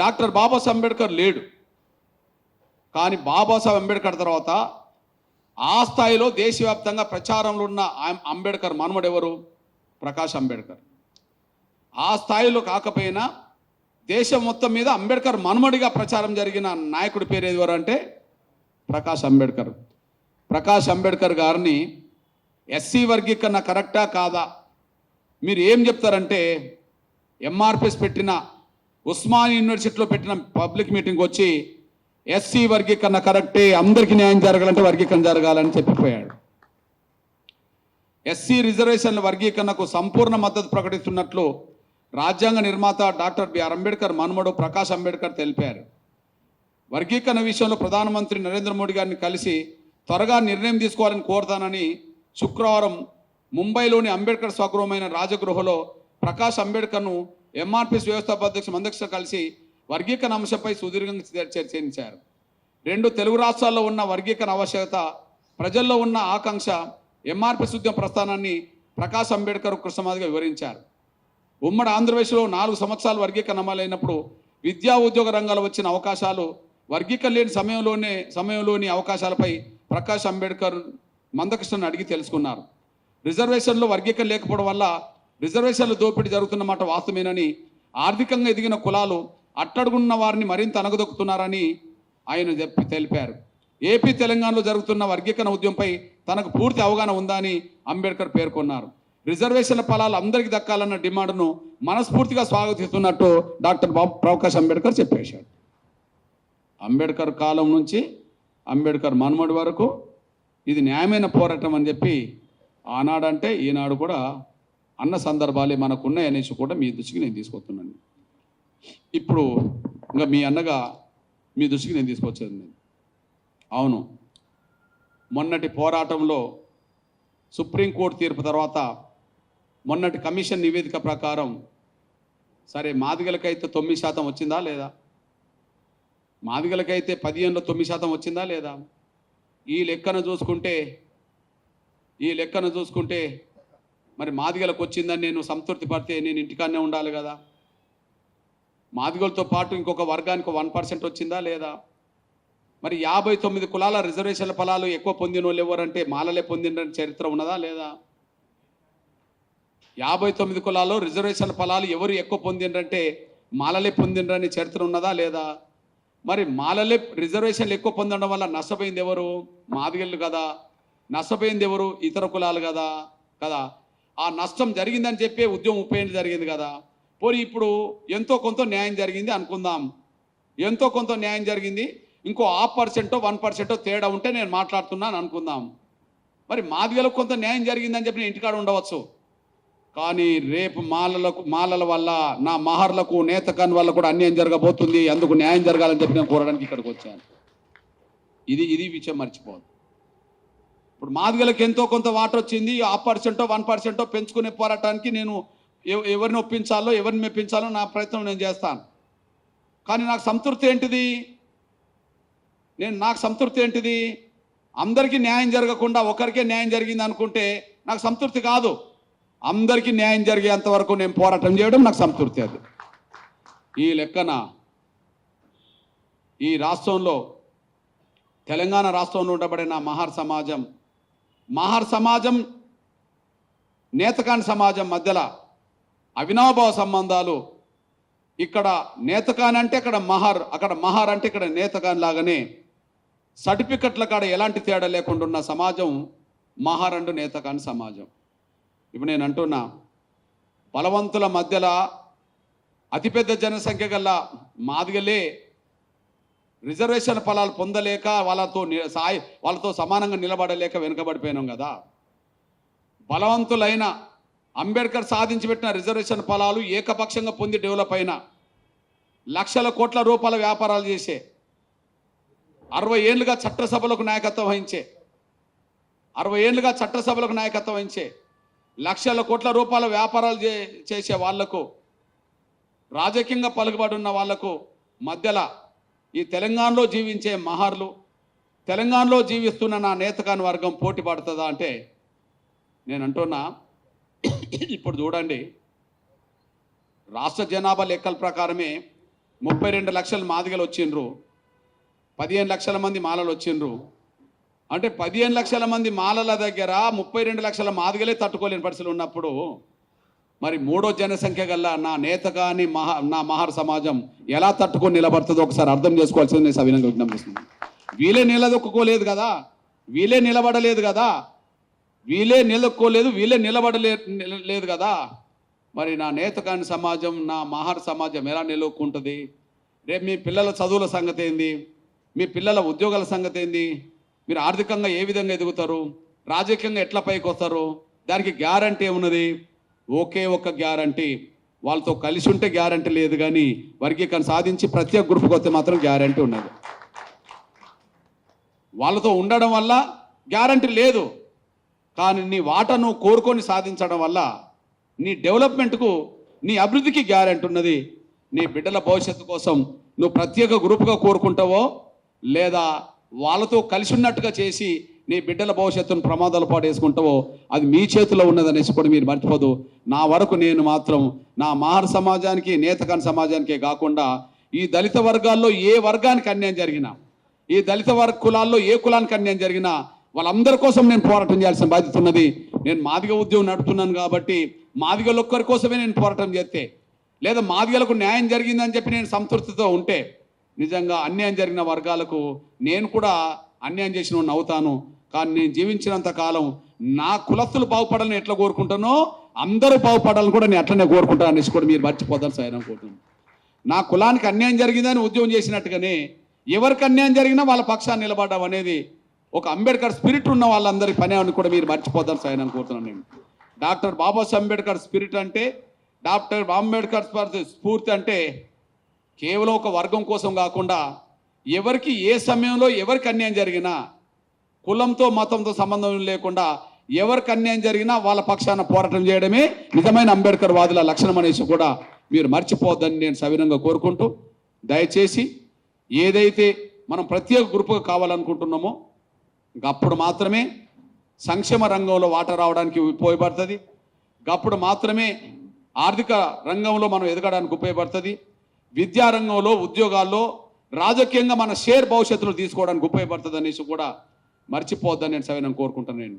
Doctor Babasaheb Ambedkar లేడు. కానీ బాబాసాహెబ్ అంబేద్కర్ తర్వాత ఆ స్థాయిలో దేశవ్యాప్తంగా ప్రచారంలో ఉన్న అంబేద్కర్ మనవడు ఎవరు? ప్రకాష్ అంబేద్కర్. ఆ స్థాయిలో కాకపోయినా దేశం మొత్తం మీద అంబేద్కర్ మనవడిగా ప్రచారం జరిగిన నాయకుడి పేరు ఎవరు అంటే ప్రకాష్ అంబేద్కర్. ప్రకాష్ అంబేద్కర్ గారిని ఎస్సీ వర్గీకరణ కరెక్టా కాదా మీరు ఏం చెప్తారంటే, ఎంఆర్పిఎస్ పెట్టిన ఉస్మానియా యూనివర్సిటీలో పెట్టిన పబ్లిక్ మీటింగ్ వచ్చి ఎస్సీ వర్గీకరణ కరెక్టే, అందరికీ న్యాయం జరగాలంటే వర్గీకరణ జరగాలని చెప్పిపోయాడు. ఎస్సీ రిజర్వేషన్ల వర్గీకరణకు సంపూర్ణ మద్దతు ప్రకటిస్తున్నట్లు రాజ్యాంగ నిర్మాత డాక్టర్ బిఆర్ అంబేద్కర్ మనమడు ప్రకాష్ అంబేద్కర్ తెలిపారు. వర్గీకరణ విషయంలో ప్రధానమంత్రి నరేంద్ర మోడీ గారిని కలిసి త్వరగా నిర్ణయం తీసుకోవాలని కోరుతానని శుక్రవారం ముంబైలోని అంబేద్కర్ స్వగృహమైన రాజగృహలో ప్రకాష్ అంబేద్కర్ను ఎంఆర్పిఎస్ వ్యవస్థాపక అధ్యక్షులు కలిసి వర్గీకరణ అంశంపై సుదీర్ఘంగా చర్చించారు. రెండు తెలుగు రాష్ట్రాల్లో ఉన్న వర్గీకరణ ఆవశ్యకత, ప్రజల్లో ఉన్న ఆకాంక్ష, ఎంఆర్పిఎస్ ఉద్యమ ప్రస్థానాన్ని ప్రకాష్ అంబేద్కర్ కృష్ణమాదిగా వివరించారు. ఉమ్మడి ఆంధ్రప్రదేశ్లో 4 సంవత్సరాలు వర్గీకరణ అమలైనప్పుడు విద్యా ఉద్యోగ రంగాల్లో వచ్చిన అవకాశాలు, వర్గీకరణ లేని సమయంలోని అవకాశాలపై ప్రకాష్ అంబేద్కర్ మందకృష్ణను అడిగి తెలుసుకున్నారు. రిజర్వేషన్లో వర్గీకరణ లేకపోవడం వల్ల రిజర్వేషన్లు దోపిడీ జరుగుతున్నమాట వాస్తవేనని, ఆర్థికంగా ఎదిగిన కులాలు అట్టడుగున్న వారిని మరింత అణగదొక్కుతున్నారని ఆయన తెలిపారు. ఏపీ తెలంగాణలో జరుగుతున్న వర్గీకరణ ఉద్యమంపై తనకు పూర్తి అవగాహన ఉందని అంబేద్కర్ పేర్కొన్నారు. రిజర్వేషన్ల ఫలాలు అందరికీ దక్కాలన్న డిమాండ్ను మనస్ఫూర్తిగా స్వాగతిస్తున్నట్టు డాక్టర్ ప్రకాష్ అంబేద్కర్ చెప్పేశాడు. అంబేద్కర్ కాలం నుంచి అంబేద్కర్ మనమడి వరకు ఇది న్యాయమైన పోరాటం అని చెప్పి ఆనాడంటే ఈనాడు కూడా అన్న సందర్భాలే మనకున్నాయనేసి కూడా మీ దృష్టికి నేను తీసుకొస్తున్నాను. ఇప్పుడు ఇంకా మీ అన్నగా మీ దృష్టికి నేను తీసుకొచ్చేది నేను. అవును, మొన్నటి పోరాటంలో సుప్రీంకోర్టు తీర్పు తర్వాత మొన్నటి కమిషన్ నివేదిక ప్రకారం సరే మాదిగలకైతే 9% వచ్చిందా లేదా? మాదిగలకైతే 15లో 9% వచ్చిందా లేదా? ఈ లెక్కన చూసుకుంటే మరి మాదిగలకు వచ్చిందని నేను సంతృప్తి పడితే నేను ఇంటికాడనే ఉండాలి కదా. మాదిగలతో పాటు ఇంకొక వర్గానికి 1% వచ్చిందా లేదా? మరి 59 కులాల రిజర్వేషన్ల ఫలాలు ఎక్కువ పొందిన వాళ్ళు ఎవరంటే మాలలే పొందిన చరిత్ర ఉన్నదా లేదా? 59 కులాల్లో రిజర్వేషన్ల ఫలాలు ఎవరు ఎక్కువ పొందిండ్రంటే మాలలే పొందిండ్రని చరిత్ర ఉన్నదా లేదా? మరి మాలలే రిజర్వేషన్లు ఎక్కువ పొందడం వల్ల నష్టపోయింది ఎవరు? మాదిగలు కదా. నష్టపోయింది ఎవరు? ఇతర కులాలు కదా. ఆ నష్టం జరిగిందని చెప్పే ఉద్యమం 30 ఏళ్ళు జరిగింది కదా. పోనీ ఇప్పుడు ఎంతో కొంత న్యాయం జరిగింది అనుకుందాం. ఎంతో కొంత న్యాయం జరిగింది, ఇంకో 1% 1% తేడా ఉంటే నేను మాట్లాడుతున్నాను అనుకుందాం. మరి మాదిగలకు కొంత న్యాయం జరిగిందని చెప్పి నేను ఇంటికాడ ఉండవచ్చు. కానీ రేపు మాలల వల్ల నా మహర్లకు నేతకాన్ వల్ల కూడా అన్యాయం జరగబోతుంది. అందుకు న్యాయం జరగాలని చెప్పి నేను కోరడానికి ఇక్కడికి వచ్చాను. ఇది విషయం మర్చిపోదు. ఇప్పుడు మాదిగలకు ఎంతో కొంత వాట వచ్చింది, 1% 1% పెంచుకునే పోరాటానికి నేను ఎవరిని ఒప్పించాలో ఎవరిని మెప్పించాలో నా ప్రయత్నం నేను చేస్తాను. కానీ నాకు సంతృప్తి ఏంటిది? అందరికీ న్యాయం జరగకుండా ఒకరికే న్యాయం జరిగింది అనుకుంటే నాకు సంతృప్తి కాదు. అందరికీ న్యాయం జరిగేంత వరకు నేను పోరాటం చేయడం నాకు సంతృప్తి. అది ఈ లెక్కన ఈ రాష్ట్రంలో తెలంగాణ రాష్ట్రంలో ఉండబడిన మహర్ సమాజం నేతకాని సమాజం మధ్యలో అవినాభావ సంబంధాలు. ఇక్కడ నేతకాని అంటే అక్కడ మహర్ అంటే ఇక్కడ నేతకాని లాగానే సర్టిఫికెట్ల కాడ ఎలాంటి తేడా లేకుండా ఉన్న సమాజం మహర్ అండ్ నేతకాని సమాజం. ఇప్పుడు నేను అంటున్నా, బలవంతుల మధ్యలో అతిపెద్ద జనసంఖ్య గల మాదిగలే రిజర్వేషన్ ఫలాలు పొందలేక వాళ్ళతో సమానంగా నిలబడలేక వెనుకబడిపోయినాం కదా. బలవంతులైన అంబేద్కర్ సాధించి పెట్టిన రిజర్వేషన్ ఫలాలు ఏకపక్షంగా పొంది డెవలప్ అయిన లక్షల కోట్ల రూపాయల వ్యాపారాలు చేసే 60 ఏళ్ళుగా చట్టసభలకు నాయకత్వం వహించే లక్షల కోట్ల రూపాయల వ్యాపారాలు చేసే వాళ్లకు, రాజకీయంగా పలుకుబడి ఉన్న వాళ్లకు మధ్యలో ఈ తెలంగాణలో జీవించే మహర్లు, తెలంగాణలో జీవిస్తున్న నా నేతకాని వర్గం పోటీ పడుతుందా అంటే నేను అంటున్నా, ఇప్పుడు చూడండి, రాష్ట్ర జనాభా లెక్కల ప్రకారమే 32 లక్షల మాదిగలు వచ్చిండ్రు, 15 లక్షల మంది మాలలు వచ్చిండ్రు. అంటే 15 లక్షల మంది మాలల దగ్గర 32 లక్షల మాదిగలే తట్టుకోలేని పరిస్థితులు ఉన్నప్పుడు మరి మూడో జనసంఖ్య గల్లా నా నేత కానీ నా మహార్ సమాజం ఎలా తట్టుకొని నిలబడుతుందో ఒకసారి అర్థం చేసుకోవాల్సింది నేను సవినంగా విజ్ఞప్తి చేస్తున్నాను. వీళ్ళే నిలదొక్కుకోలేదు కదా, వీళ్ళే నిలబడలేదు కదా, వీళ్ళే నిలదొక్కోలేదు, వీళ్ళే నిలబడలేదు కదా, మరి నా నేత కాని సమాజం, నా మహార్ సమాజం ఎలా నిలవకుంటుంది? రేపు మీ పిల్లల చదువుల సంగతి ఏంది? మీ పిల్లల ఉద్యోగాల సంగతి ఏంది? మీరు ఆర్థికంగా ఏ విధంగా ఎదుగుతారు? రాజకీయంగా ఎట్లా పైకి వస్తారు? దానికి గ్యారంటీ ఏమున్నది? ఒకే ఒక్క గ్యారంటీ, వాళ్ళతో కలిసి ఉంటే గ్యారంటీ లేదు, కానీ వర్గీకరణ సాధించి ప్రత్యేక గ్రూప్కి వస్తే మాత్రం గ్యారంటీ ఉన్నది. వాళ్ళతో ఉండడం వల్ల గ్యారంటీ లేదు, కానీ నీ వాటను కోరుకొని సాధించడం వల్ల నీ డెవలప్మెంట్కు, నీ అభివృద్ధికి గ్యారంటీ ఉన్నది. నీ బిడ్డల భవిష్యత్తు కోసం నువ్వు ప్రత్యేక గ్రూప్గా కోరుకుంటావో లేదా వాళ్ళతో కలిసి ఉన్నట్టుగా చేసి నీ బిడ్డల భవిష్యత్తును ప్రమాదాలు పాటేసుకుంటావో అది మీ చేతిలో ఉన్నదనేసి కూడా మీరు మర్చిపోదు. నా వరకు నేను మాత్రం నా మహార్ సమాజానికి, నేతకాని సమాజానికే కాకుండా ఈ దళిత వర్గాల్లో ఏ వర్గానికి అన్యాయం జరిగినా, ఈ దళిత కులాల్లో ఏ కులానికి అన్యాయం జరిగినా వాళ్ళందరి కోసం నేను పోరాటం చేయాల్సిన బాధ్యత ఉన్నది. నేను మాదిగ ఉద్యమం నడుపుతున్నాను కాబట్టి మాదిగలు ఒక్కరి కోసమే నేను పోరాటం చేస్తే, లేదా మాదిగలకు న్యాయం జరిగిందని చెప్పి నేను సంతృప్తితో ఉంటే, నిజంగా అన్యాయం జరిగిన వర్గాలకు నేను కూడా అన్యాయం చేసిన వాడిని అవుతాను. కానీ నేను జీవించినంత కాలం నా కులస్తులు బాగుపడాలని ఎట్లా కోరుకుంటానో అందరూ బాగుపడాలని కూడా నేను అట్లనే కోరుకుంటాను అనేసి కూడా మీరు మర్చిపోతారు సార్ అనుకుంటున్నాను. నా కులానికి అన్యాయం జరిగిందని ఉద్యమం చేసినట్టుగానే ఎవరికి అన్యాయం జరిగినా వాళ్ళ పక్షాన్ని నిలబడడం అనేది ఒక అంబేద్కర్ స్పిరిట్ ఉన్న వాళ్ళందరి పని అని కూడా మీరు మర్చిపోతారు సార్ అనుకుంటున్నాను. నేను డాక్టర్ బాబాసాహెబ్ అంబేద్కర్ స్పిరిట్ అంటే, డాక్టర్ అంబేద్కర్ స్ఫూర్తి అంటే కేవలం ఒక వర్గం కోసం కాకుండా ఎవరికి ఏ సమయంలో ఎవరికి అన్యాయం జరిగినా, కులంతో మతంతో సంబంధం లేకుండా ఎవరికి అన్యాయం జరిగినా వాళ్ళ పక్షాన పోరాటం చేయడమే నిజమైన అంబేద్కర్ వాదుల లక్షణం అనేసి కూడా మీరు మర్చిపోవద్దని నేను సవినంగా కోరుకుంటూ, దయచేసి ఏదైతే మనం ప్రత్యేక గ్రూపుగా కావాలనుకుంటున్నామో అప్పుడు మాత్రమే సంక్షేమ రంగంలో వాటా రావడానికి ఉపయోగపడుతుంది, అప్పుడు మాత్రమే ఆర్థిక రంగంలో మనం ఎదగడానికి ఉపయోగపడుతుంది, విద్యారంగంలో, ఉద్యోగాల్లో, రాజకీయంగా మన షేర్ భవిష్యత్తులో తీసుకోవడానికి ఉపయోగపడుతుంది అనేసి కూడా మర్చిపోవద్దని నేను సవినంగా కోరుకుంటాను. నేను